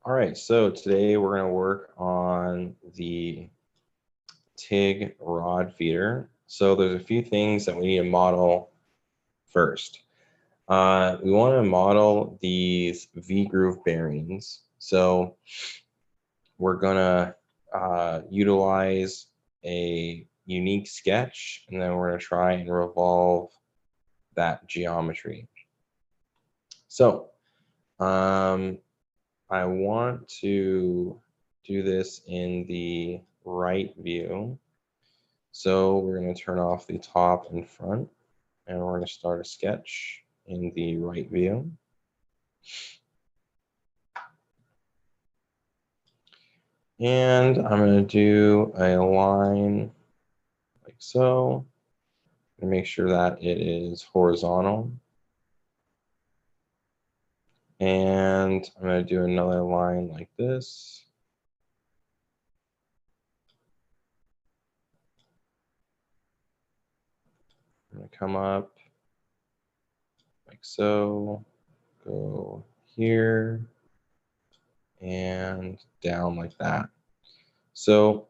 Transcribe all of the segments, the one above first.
All right, so today we're going to work on the TIG Rod Feeder. So there's a few things that we need to model first. We want to model these V-groove bearings. So we're going to utilize a unique sketch, and then we're going to try and revolve that geometry. So I want to do this in the right view. So we're going to turn off the top and front, and we're going to start a sketch in the right view. And I'm going to do a line like so, and make sure that it is horizontal. And I'm going to do another line like this. I'm going to come up like so, go here, and down like that. So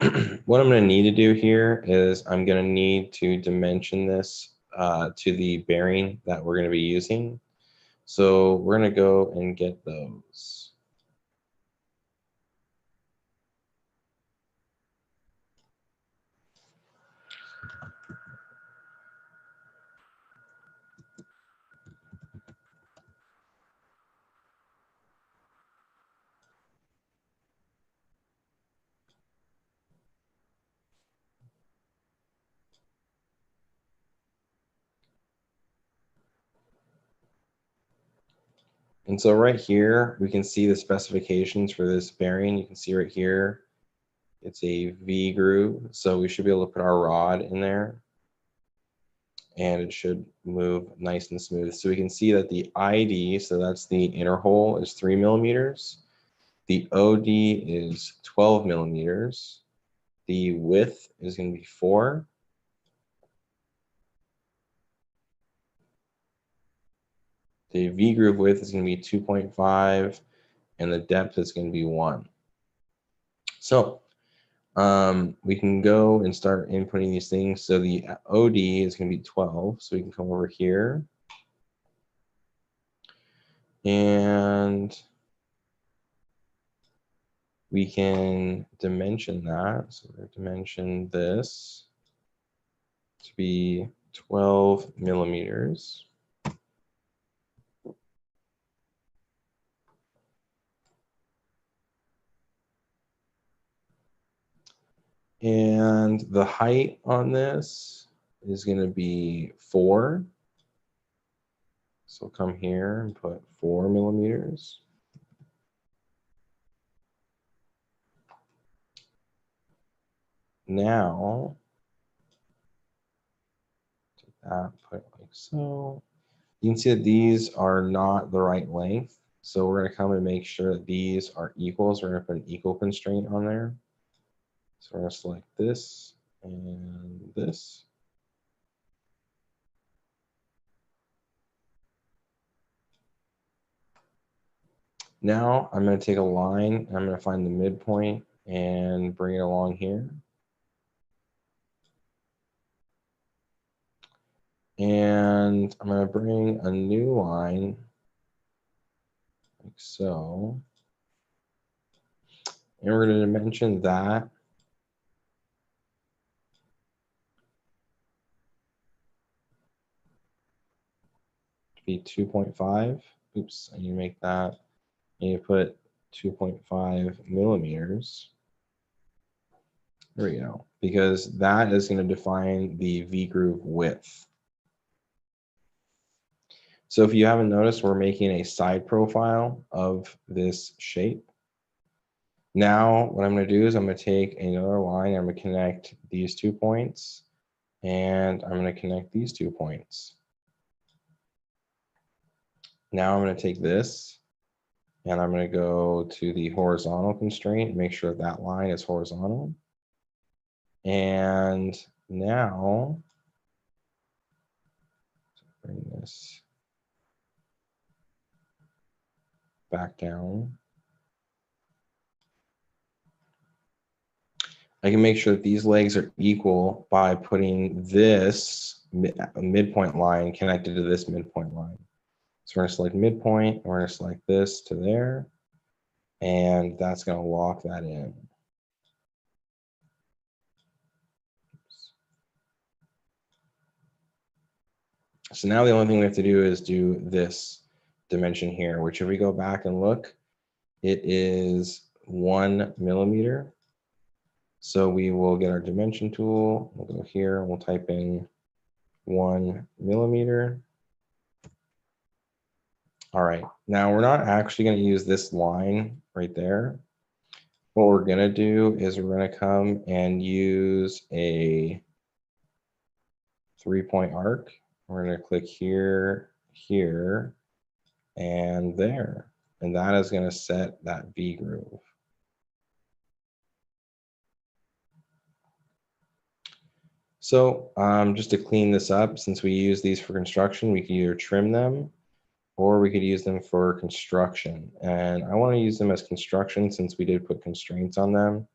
what I'm going to need to do here is I'm going to need to dimension this to the bearing that we're going to be using. So we're going to go and get those. And so right here, we can see the specifications for this bearing. You can see right here, it's a V groove. So we should be able to put our rod in there, and it should move nice and smooth. So we can see that the ID, so that's the inner hole, is 3 millimeters. The OD is 12 millimeters. The width is going to be 4. The V groove width is going to be 2.5, and the depth is going to be 1. So we can go and start inputting these things. So the OD is going to be 12. So we can come over here. And we can dimension that. So we're going to dimension this to be 12 millimeters. And the height on this is going to be 4. So come here and put 4 millimeters. Now, take that, put it like so. You can see that these are not the right length. So we're going to come and make sure that these are equal. So we're going to put an equal constraint on there. So we're going to select this and this. Now I'm going to take a line and I'm going to find the midpoint and bring it along here. And I'm going to bring a new line like so. And we're going to dimension that to be 2.5. Oops, I need to make that. I need to put 2.5 millimeters. There we go. Because that is going to define the V-groove width. So if you haven't noticed, we're making a side profile of this shape. Now, what I'm going to do is I'm going to take another line. I'm going to connect these 2 points, and I'm going to connect these 2 points. Now I'm going to take this, and I'm going to go to the horizontal constraint and make sure that line is horizontal. And now, bring this back down. I can make sure that these legs are equal by putting this midpoint line connected to this midpoint line. So we're going to select midpoint, and we're going to select this to there, and that's going to lock that in. So now the only thing we have to do is do this dimension here, which if we go back and look, it is 1 millimeter. So we will get our dimension tool, we'll go here, and we'll type in 1 millimeter. All right, now we're not actually going to use this line right there. What we're going to do is we're going to come and use a 3-point arc. We're going to click here, here, and there. And that is going to set that V groove. So just to clean this up, since we use these for construction, we could either trim them or we could use them for construction. And I want to use them as construction since we did put constraints on them.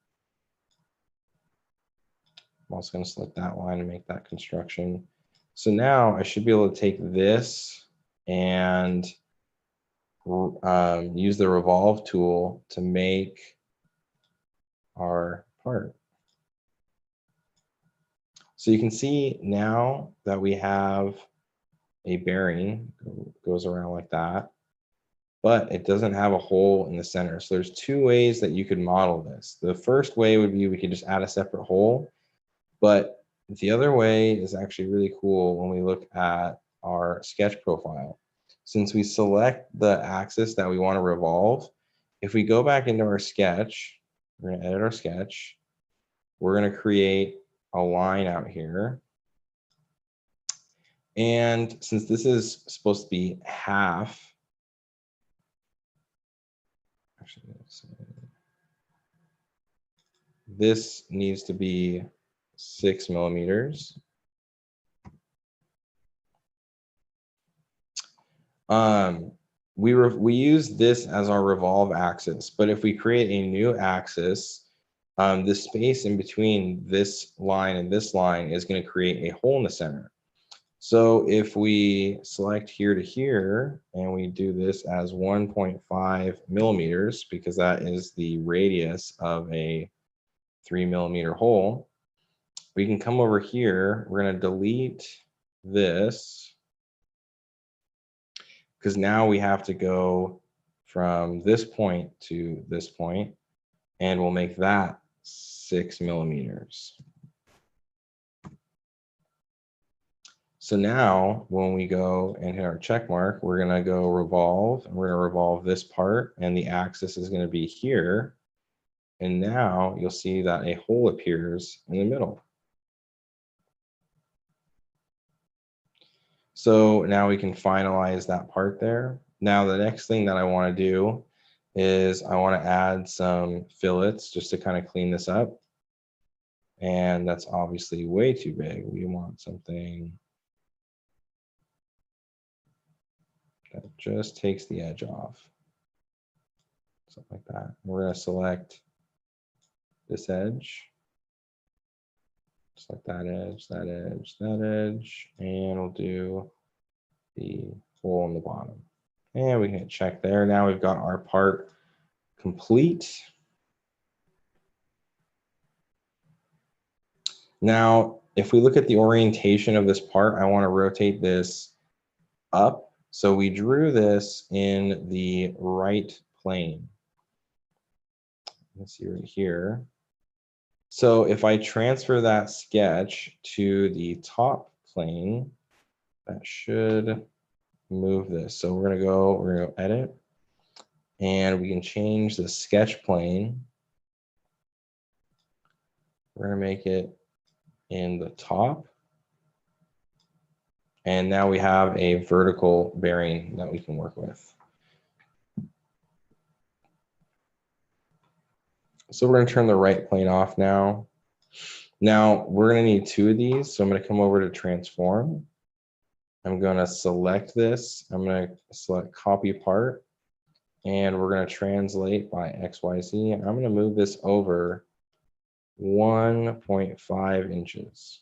I'm also going to select that line and make that construction. So now I should be able to take this and use the revolve tool to make our part. So you can see now that we have a bearing, goes around like that, but it doesn't have a hole in the center. So there's 2 ways that you could model this. The first way would be we could just add a separate hole, but the other way is actually really cool when we look at our sketch profile. Since we select the axis that we want to revolve, if we go back into our sketch, we're going to edit our sketch, we're going to create a line out here. And since this is supposed to be half, actually, this needs to be 6 millimeters. We use this as our revolve axis, but if we create a new axis, the space in between this line and this line is going to create a hole in the center. So if we select here to here and we do this as 1.5 millimeters, because that is the radius of a 3 millimeter hole, we can come over here. We're going to delete this because now we have to go from this point to this point, and we'll make that 6 millimeters. So now when we go and hit our check mark, we're going to go revolve, and we're going to revolve this part, and the axis is going to be here. And now you'll see that a hole appears in the middle. So now we can finalize that part there. Now the next thing that I want to do is I want to add some fillets just to kind of clean this up. And that's obviously way too big. We want something that just takes the edge off. Something like that. We're going to select this edge. Select that edge, that edge, that edge, and we'll do the hole in the bottom. And we can check there. Now we've got our part complete. Now, if we look at the orientation of this part, I want to rotate this up. So we drew this in the right plane. Let's see right here. So if I transfer that sketch to the top plane, that should move this. So we're gonna go edit, and we can change the sketch plane. We're gonna make it in the top. And now we have a vertical bearing that we can work with. So we're going to turn the right plane off now. Now we're going to need 2 of these. So I'm going to come over to transform. I'm going to select this. I'm going to select copy part. And we're going to translate by XYZ. I'm going to move this over 1.5 inches.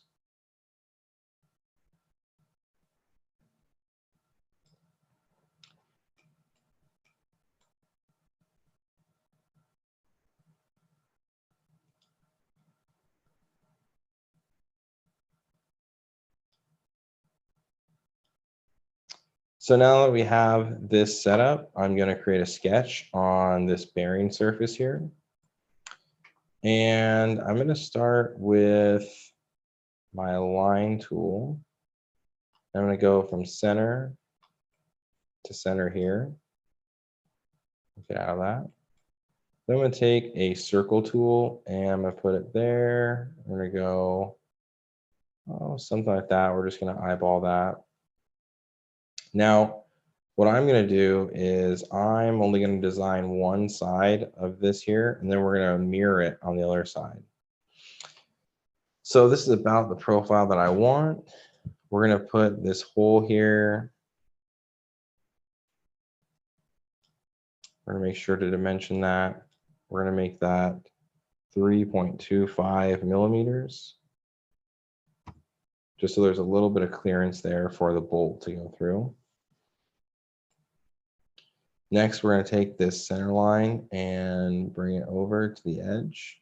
So now that we have this set up, I'm going to create a sketch on this bearing surface here. And I'm going to start with my line tool. I'm going to go from center to center here. Get out of that. Then I'm going to take a circle tool and I'm going to put it there. We're going to go, oh, something like that. We're just going to eyeball that. Now, what I'm going to do is I'm only going to design one side of this here, and then we're going to mirror it on the other side. So this is about the profile that I want. We're going to put this hole here. We're going to make sure to dimension that. We're going to make that 3.25 millimeters, just so there's a little bit of clearance there for the bolt to go through. Next, we're going to take this center line and bring it over to the edge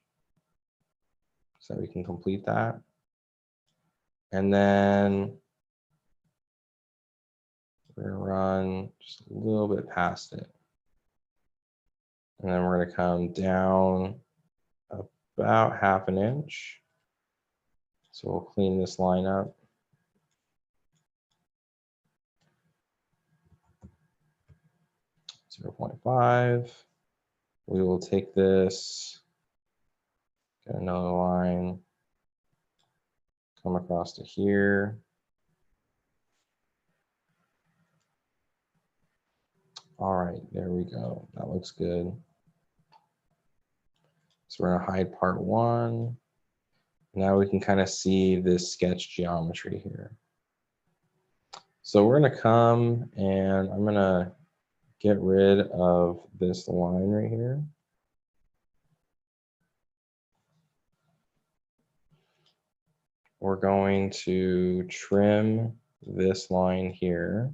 so we can complete that. And then we're going to run just a little bit past it. And then we're going to come down about 1/2 inch. So we'll clean this line up. .5. We will take this, get another line, come across to here. All right, there we go. That looks good. So we're gonna hide part 1. Now we can kind of see this sketch geometry here. So we're gonna come and I'm gonna get rid of this line right here. We're going to trim this line here.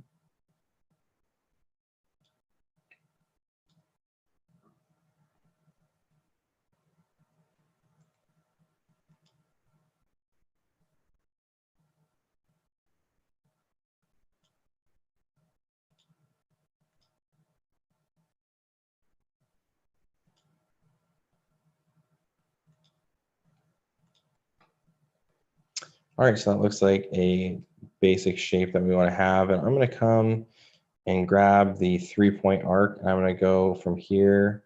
All right, so that looks like a basic shape that we want to have. And I'm going to come and grab the 3-point arc. And I'm going to go from here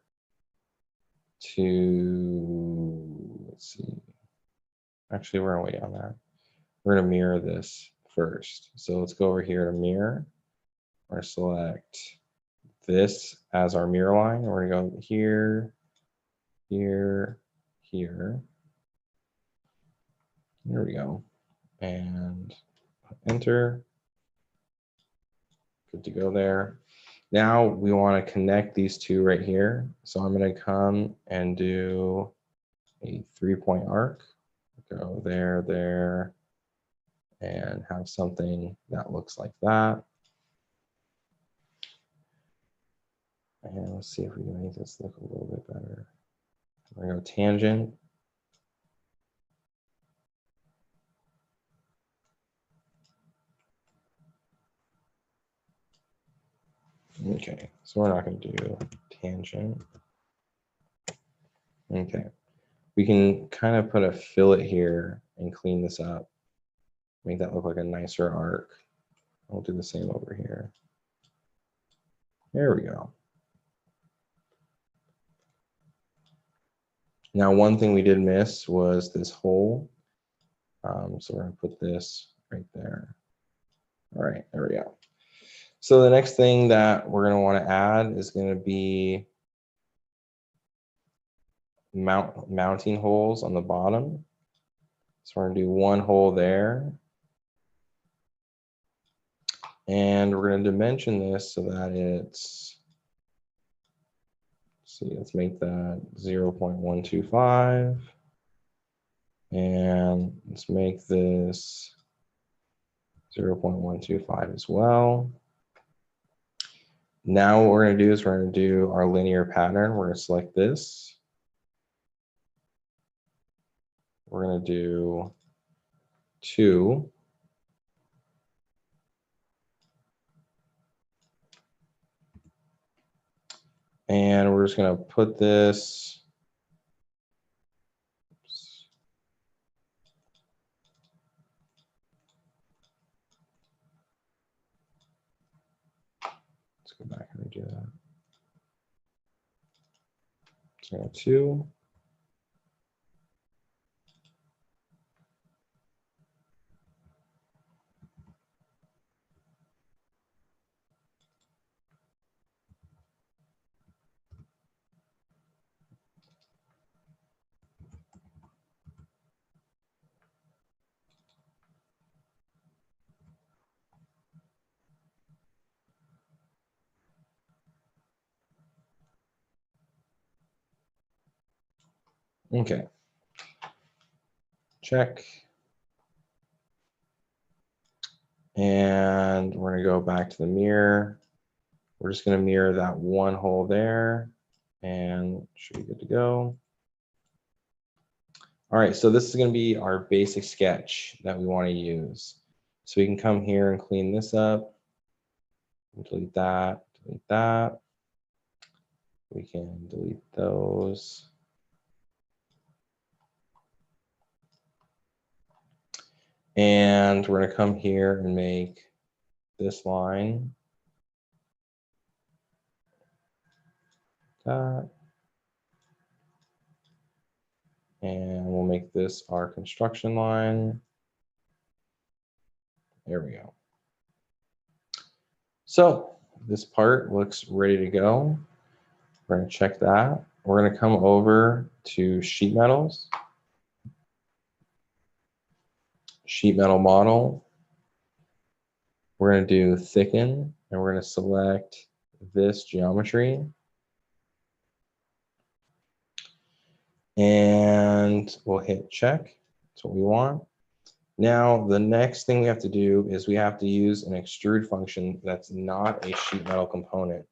to, let's see. Actually, we're going to wait on that. We're going to mirror this first. So let's go over here to mirror. We're going to select this as our mirror line. We're going to go here, here, here. There we go. And enter. Good to go there. Now we want to connect these two right here. So I'm going to come and do a 3-point arc. Go there, there, and have something that looks like that. And let's see if we can make this look a little bit better. We're going to go tangent. Okay, so we're not going to do tangent. Okay, we can kind of put a fillet here and clean this up. Make that look like a nicer arc. I'll do the same over here. There we go. Now, one thing we did miss was this hole. So we're going to put this right there. All right, there we go. So the next thing that we're going to want to add is going to be mounting holes on the bottom. So we're going to do one hole there. And we're going to dimension this so that it's, let's see, let's make that 0.125. And let's make this 0.125 as well. Now what we're going to do is we're going to do our linear pattern. We're going to select this. We're going to do 2. And we're just going to put this. Oops. Let's go back and redo that. So 2. Okay. Check. And we're going to go back to the mirror. We're just going to mirror that one hole there and should be good to go. All right, so this is going to be our basic sketch that we want to use. So we can come here and clean this up. Delete that, delete that. We can delete those. And we're going to come here and make this line. That. And we'll make this our construction line. There we go. So this part looks ready to go. We're going to check that. We're going to come over to sheet metals. Sheet metal model. We're going to do thicken, and we're going to select this geometry. And we'll hit check. That's what we want. Now, the next thing we have to do is we have to use an extrude function that's not a sheet metal component.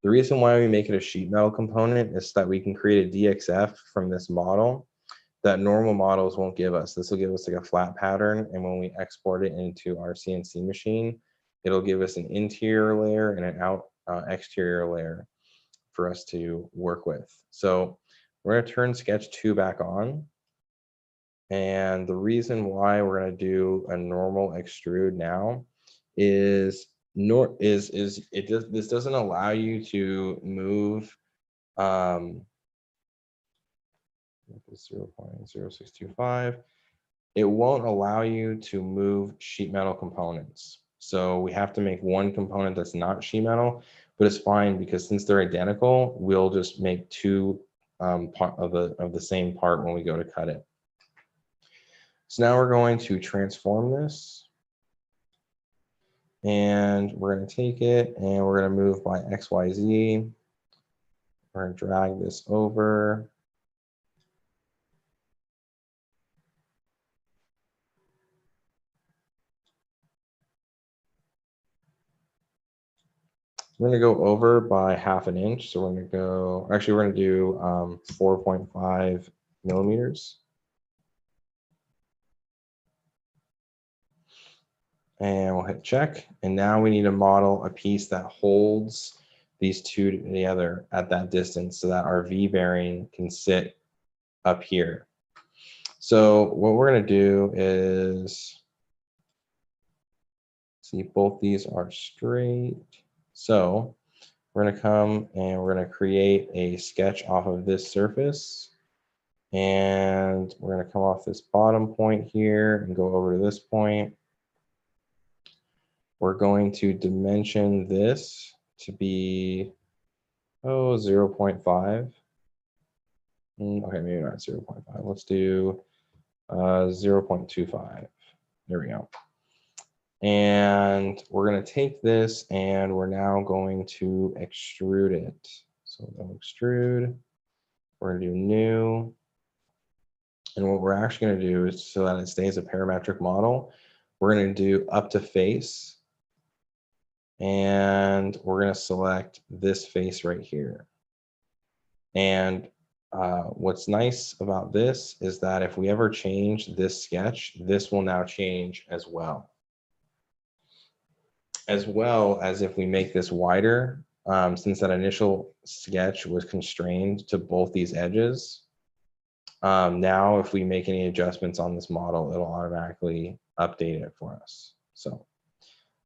The reason why we make it a sheet metal component is that we can create a DXF from this model that normal models won't give us. This will give us like a flat pattern, and when we export it into our CNC machine, it'll give us an interior layer and an exterior layer for us to work with. So we're going to turn sketch 2 back on. And the reason why we're going to do a normal extrude now is this doesn't allow you to move 0.0625. It won't allow you to move sheet metal components. So we have to make one component that's not sheet metal, but it's fine because since they're identical, we'll just make 2 of the same part when we go to cut it. So now we're going to transform this. And we're going to take it and we're going to move by XYZ. We're going to drag this over. We're going to go over by 1/2 inch. So we're going to go, actually, we're going to do 4.5 millimeters. And we'll hit check. And now we need to model a piece that holds these 2 together at that distance so that our V bearing can sit up here. So what we're going to do is, see, both these are straight. So we're going to come and we're going to create a sketch off of this surface. And we're going to come off this bottom point here and go over to this point. We're going to dimension this to be, 0.5. Okay, maybe not 0.5. Let's do 0.25. There we go. And we're going to take this and we're now going to extrude it. So we'll extrude. We're going to do new. And what we're actually going to do is, so that it stays a parametric model, we're going to do up to face. And we're going to select this face right here. And what's nice about this is that if we ever change this sketch, this will now change as well. As well as if we make this wider, since that initial sketch was constrained to both these edges, now if we make any adjustments on this model, it'll automatically update it for us. So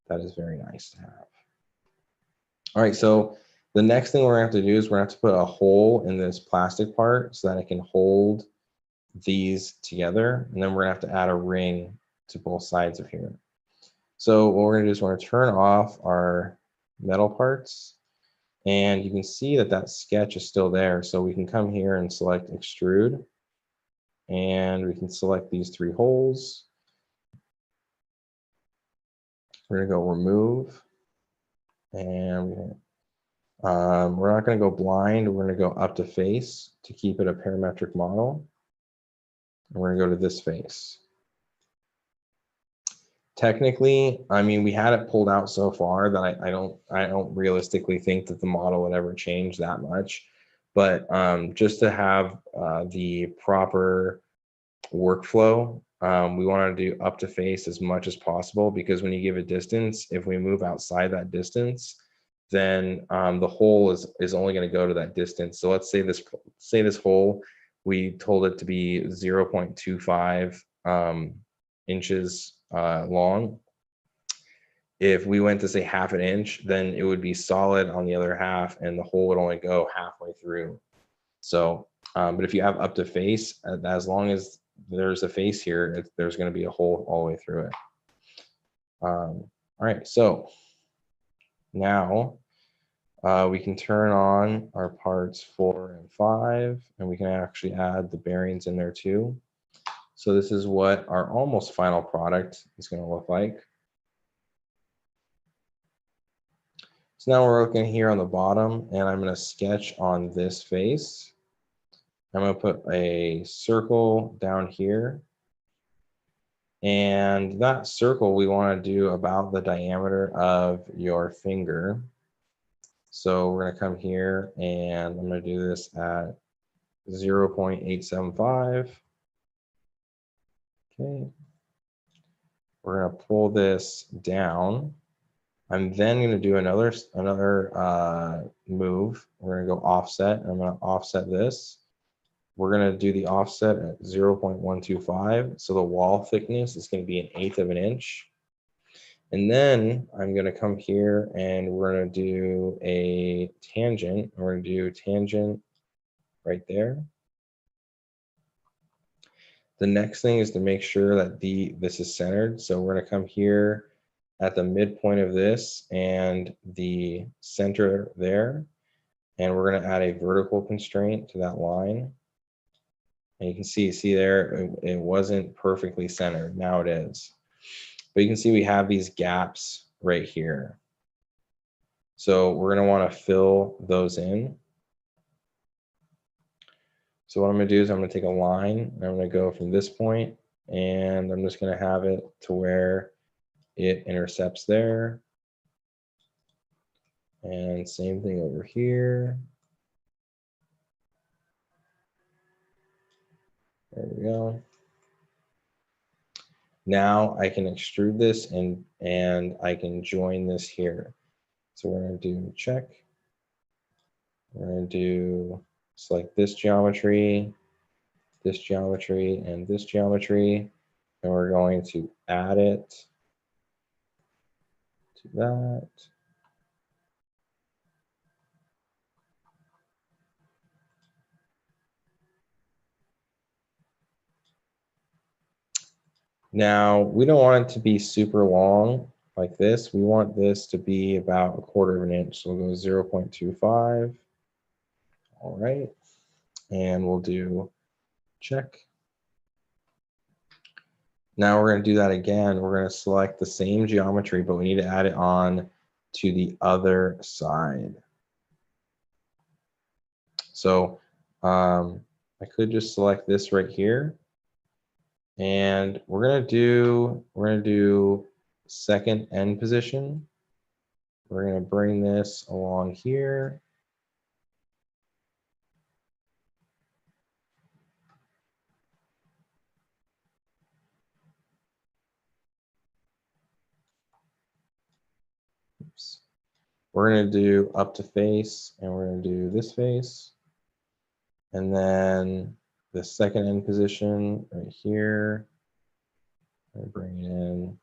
that is very nice to have. All right, so the next thing we're gonna have to do is we're gonna have to put a hole in this plastic part so that it can hold these together. And then we're gonna have to add a ring to both sides of here. So what we're gonna do is we're gonna turn off our metal parts, and you can see that that sketch is still there. So we can come here and select extrude, and we can select these three holes. We're gonna go remove, and we're not going to go blind. We're going to go up to face to keep it a parametric model. And we're going to go to this face. Technically, I mean, we had it pulled out so far that I don't realistically think that the model would ever change that much. But just to have the proper workflow, we want to do up to face as much as possible, because when you give a distance, if we move outside that distance, then the hole is only going to go to that distance. So let's say this hole, we told it to be 0.25 inches long. If we went to say half an inch, then it would be solid on the other half, and the hole would only go halfway through. So, but if you have up to face, as long as there's a face here, there's going to be a hole all the way through it. All right, so now we can turn on our parts 4 and 5, and we can actually add the bearings in there too. So this is what our almost final product is going to look like. So now we're looking here on the bottom, and I'm going to sketch on this face. I'm going to put a circle down here. And that circle we want to do about the diameter of your finger. So we're going to come here, and I'm going to do this at 0.875. Okay. We're going to pull this down. I'm then going to do another move. We're going to go offset. I'm going to offset this. We're going to do the offset at 0.125. So the wall thickness is going to be 1/8 of an inch. And then I'm going to come here, and we're going to do a tangent. We're going to do tangent right there. The next thing is to make sure that this is centered. So we're going to come here at the midpoint of this and the center there. And we're going to add a vertical constraint to that line. And you can see there, it wasn't perfectly centered. Now it is. But you can see we have these gaps right here. So we're going to want to fill those in. So what I'm going to do is I'm going to take a line, and I'm going to go from this point, and I'm just going to have it to where it intercepts there. And same thing over here. There we go. Now I can extrude this, and I can join this here. So we're going to do check. We're going to do select this geometry, and this geometry, and we're going to add it to that. Now, we don't want it to be super long like this. We want this to be about 1/4 of an inch. So we'll go 0.25. All right. And we'll do check. Now we're going to do that again. We're going to select the same geometry, but we need to add it on to the other side. So I could just select this right here, And we're gonna do second end position. We're gonna bring this along here. Oops. We're gonna do up to face, and we're gonna do this face. And then the second end position right here. Bring it in.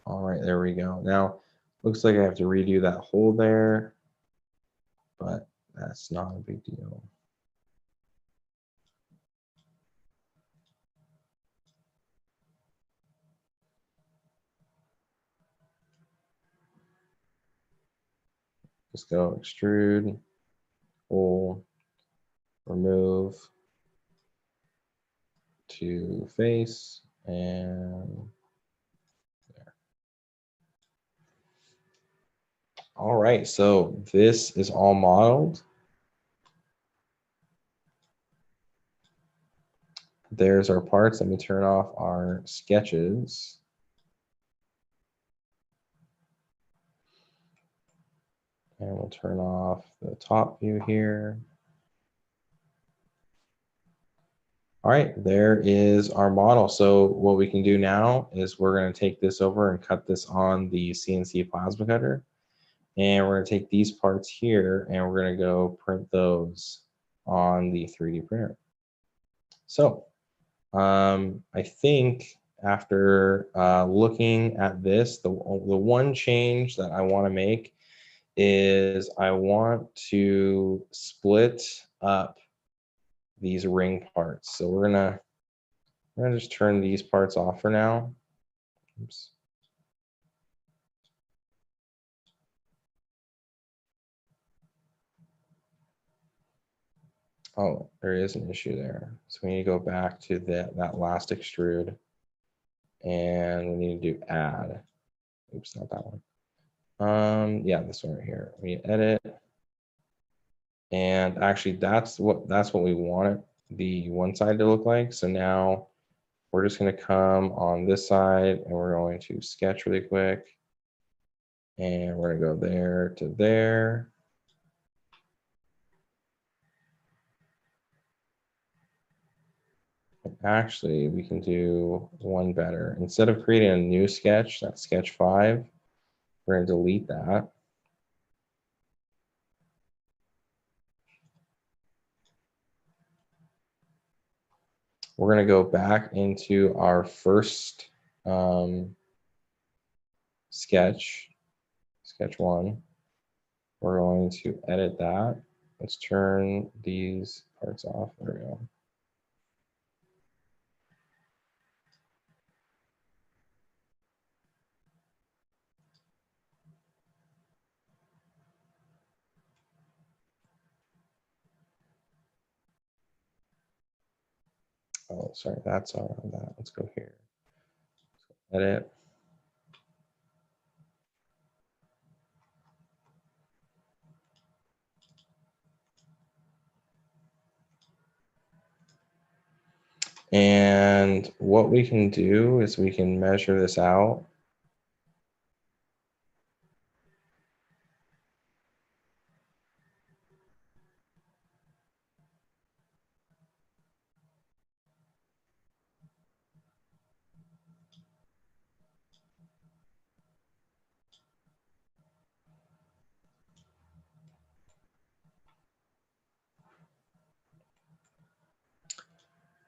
All right, there we go. Now, looks like I have to redo that hole there, but that's not a big deal. Just go extrude, hole, remove to face, and there. All right, so this is all modeled. There's our parts. Let me turn off our sketches. And we'll turn off the top view here. All right, there is our model. So what we can do now is we're going to take this over and cut this on the CNC plasma cutter. And we're going to take these parts here and we're going to go print those on the 3D printer. So I think after looking at this, the one change that I want to make is I want to split up these ring parts. So we're gonna just turn these parts off for now. Oops. Oh, there is an issue there. So we need to go back to that last extrude, and we need to do add. Oops, not that one. Yeah, this one right here. We edit, and actually that's what we wanted the one side to look like. So now we're just going to come on this side and we're going to sketch really quick. And we're going to go there to there. And actually, we can do one better. Instead of creating a new sketch, that's sketch 5, we're going to delete that. We're going to go back into our first sketch, sketch 1. We're going to edit that. Let's turn these parts off. There we go. Oh, sorry, that's on that. Let's go here. Edit. And what we can do is we can measure this out.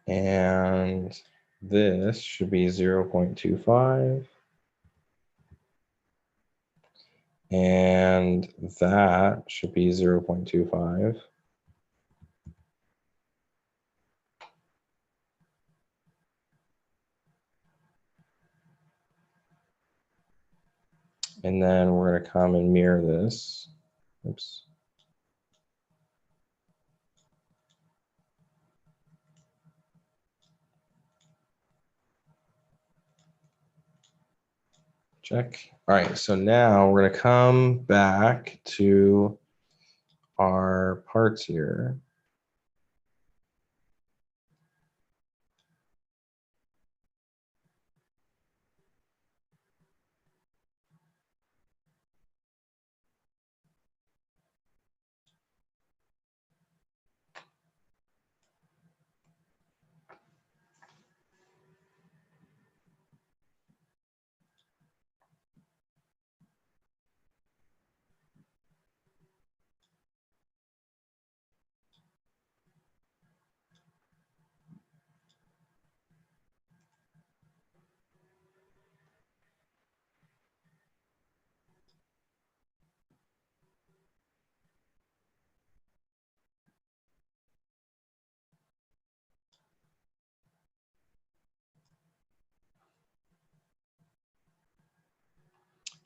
And this should be 0.25. And that should be 0.25. And then we're going to come and mirror this. Oops. Check. All right, so now we're going to come back to our parts here.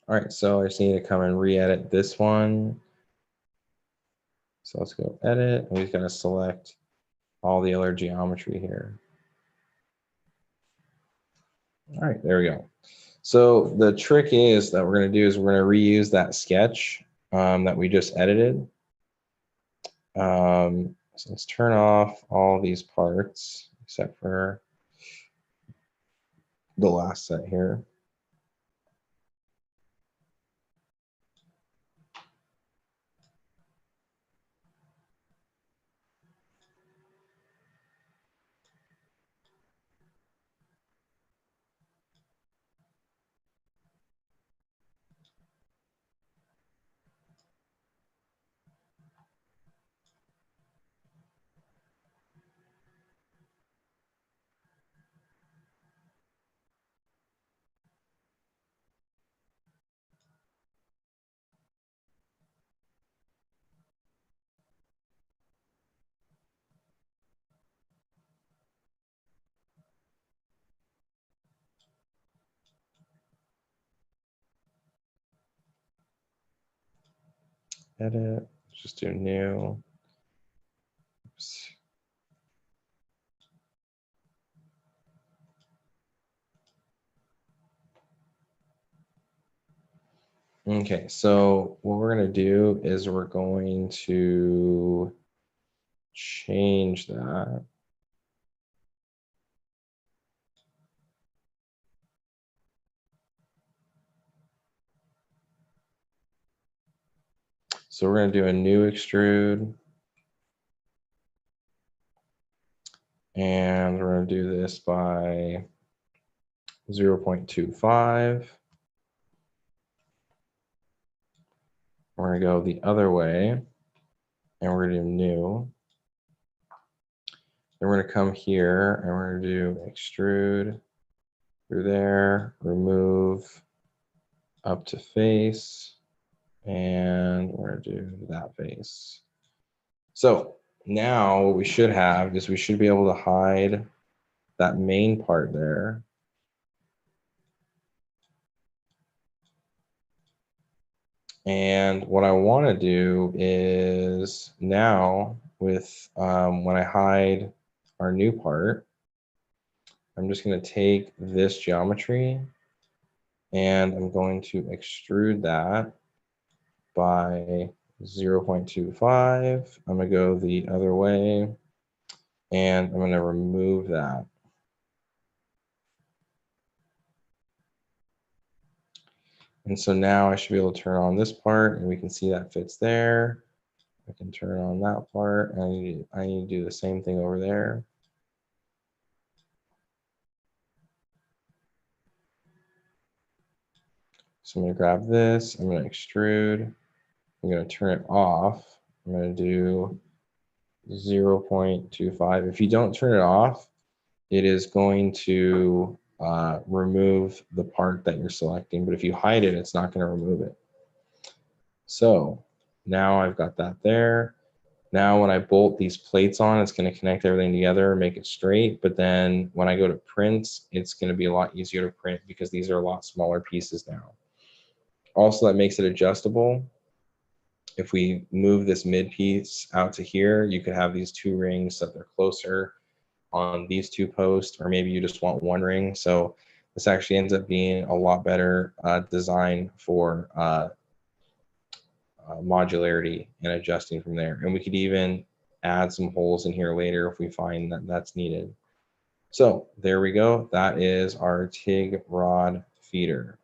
All right, so I just need to come and re-edit this one. So let's go edit, and we've got to select all the other geometry here. All right, there we go. So the trick is that we're going to do is we're going to reuse that sketch that we just edited. So let's turn off all these parts except for the last set here. Edit, just do new. Oops. Okay, so what we're going to do is we're going to change that. So we're going to do a new extrude. And we're going to do this by 0.25. We're going to go the other way, and we're going to do new. Then we're going to come here, and we're going to do extrude through there, remove up to face, and we're going to do that face. So now what we should have is we should be able to hide that main part there. And what I want to do is now with when I hide our new part, I'm just going to take this geometry and I'm going to extrude that by 0.25. I'm going to go the other way and I'm going to remove that. And so now I should be able to turn on this part and we can see that fits there. I can turn on that part and I need to do the same thing over there. So I'm going to grab this, I'm going to extrude, I'm going to turn it off. I'm going to do 0.25. If you don't turn it off, it is going to remove the part that you're selecting. But if you hide it, it's not going to remove it. So now I've got that there. Now when I bolt these plates on, it's going to connect everything together, make it straight. But then when I go to print, it's going to be a lot easier to print because these are a lot smaller pieces now. Also, that makes it adjustable. If we move this mid piece out to here, you could have these two rings so that they're closer on these two posts, or maybe you just want one ring. So this actually ends up being a lot better design for modularity and adjusting from there. And we could even add some holes in here later if we find that that's needed. So there we go. That is our TIG rod feeder.